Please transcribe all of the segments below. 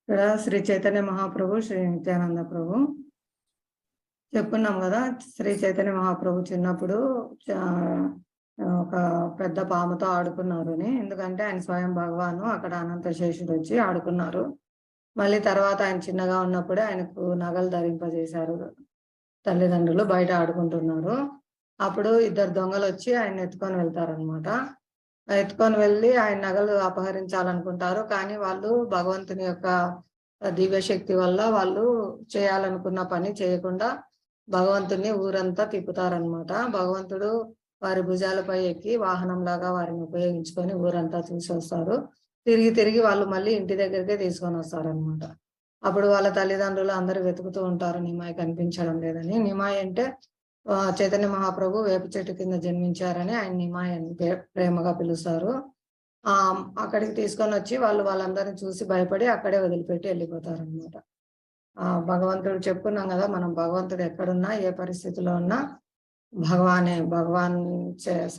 ఇక్కడ శ్రీ చైతన్య మహాప్రభు, శ్రీ నిత్యానంద ప్రభు చెప్పుకున్నాం కదా. శ్రీ చైతన్య మహాప్రభు చిన్నప్పుడు ఒక పెద్ద పాముతో ఆడుకున్నారు అని. ఎందుకంటే ఆయన స్వయం భగవాను, అక్కడ అనంత శేషుడు వచ్చి ఆడుకున్నారు. మళ్ళీ తర్వాత ఆయన చిన్నగా ఉన్నప్పుడే ఆయనకు నగలు ధరింపజేశారు తల్లిదండ్రులు. బయట ఆడుకుంటున్నారు. అప్పుడు ఇద్దరు దొంగలు వచ్చి ఆయన ఎత్తుకొని వెళ్తారనమాట. ఎత్తుకొని వెళ్ళి ఆయన నగలు అపహరించాలనుకుంటారు. కానీ వాళ్ళు భగవంతుని యొక్క దివ్య శక్తి వల్ల వాళ్ళు చేయాలనుకున్న పని చేయకుండా భగవంతుని ఊరంతా తిప్పుతారనమాట. భగవంతుడు వారి భుజాలపై ఎక్కి వాహనంలాగా వారిని ఉపయోగించుకొని ఊరంతా చూసి వస్తారు. తిరిగి తిరిగి వాళ్ళు మళ్ళీ ఇంటి దగ్గరికే తీసుకొని వస్తారనమాట. అప్పుడు వాళ్ళ తల్లిదండ్రులు అందరూ వెతుకుతూ ఉంటారు నిమాయి కనిపించడం లేదని. నిమాయి అంటే చైతన్య మహాప్రభు వేప చెట్టు కింద జన్మించారని ఆయన నిమాయి అని ప్రేమగా పిలుస్తారు. అక్కడికి తీసుకొని వచ్చి వాళ్ళందరినీ చూసి భయపడి అక్కడే వదిలిపెట్టి వెళ్ళిపోతారు అనమాట. భగవంతుడు చెప్పుకున్నాం కదా, మనం భగవంతుడు ఎక్కడున్నా ఏ పరిస్థితిలో ఉన్నా భగవాన్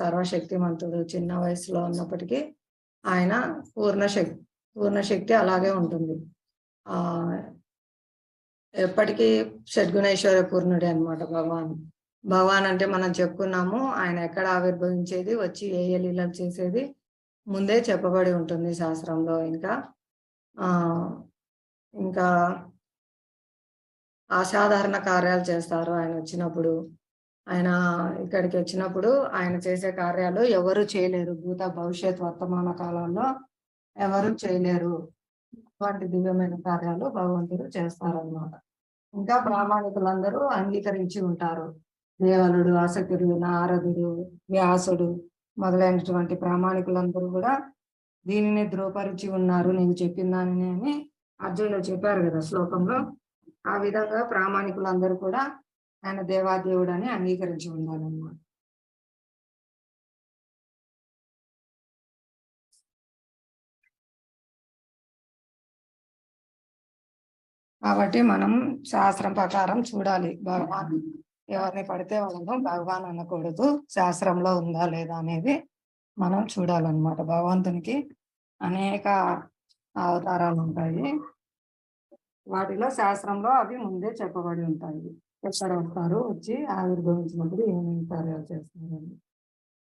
సర్వశక్తిమంతుడు. చిన్న వయసులో ఉన్నప్పటికీ ఆయన పూర్ణ శక్తి అలాగే ఉంటుంది. ఎప్పటికీ షడ్గుణైశ్వర్య పూర్ణుడే అనమాట భగవాన్ అంటే మనం చెప్పుకున్నాము. ఆయన ఎక్కడ ఆవిర్భవించేది, వచ్చి ఏ లీలలు చేసేది ముందే చెప్పబడి ఉంటుంది శాస్త్రంలో. ఇంకా అసాధారణ కార్యాలు చేస్తారు ఆయన వచ్చినప్పుడు. ఆయన ఇక్కడికి వచ్చినప్పుడు ఆయన చేసే కార్యాలు ఎవరు చేయలేరు. భూత భవిష్యత్ వర్తమాన కాలంలో ఎవరు చేయలేరు. అటువంటి దివ్యమైన కార్యాలు భగవంతుడు చేస్తారన్నమాట. ఇంకా ప్రామాణికులందరూ అంగీకరించి ఉంటారు. దేవలుడు, అసకుడు, నారదుడు, వ్యాసుడు మొదలైనటువంటి ప్రామాణికులందరూ కూడా దీనిని ధృవపరిచి ఉన్నారు నేను చెప్పిన దానిని అని అర్జునుడు చెప్పారు కదా శ్లోకంలో. ఆ విధంగా ప్రామాణికులందరూ కూడా ఆయన దేవాదేవుడు అని అంగీకరించి ఉండాలన్నమాట. కాబట్టి మనం శాస్త్రం ప్రకారం చూడాలి. భగవాన్ ఎవరిని పడితే వాళ్ళను భగవాన్ అనకూడదు. శాస్త్రంలో ఉందా లేదా అనేది మనం చూడాలన్నమాట. భగవంతునికి అనేక అవతారాలు ఉంటాయి. వాటిలో శాస్త్రంలో అవి ముందే చెప్పబడి ఉంటాయి. ఎక్కడ వస్తారు, వచ్చి ఆవిర్భవించినప్పుడు ఏమేమి కార్యాలు చేస్తారని.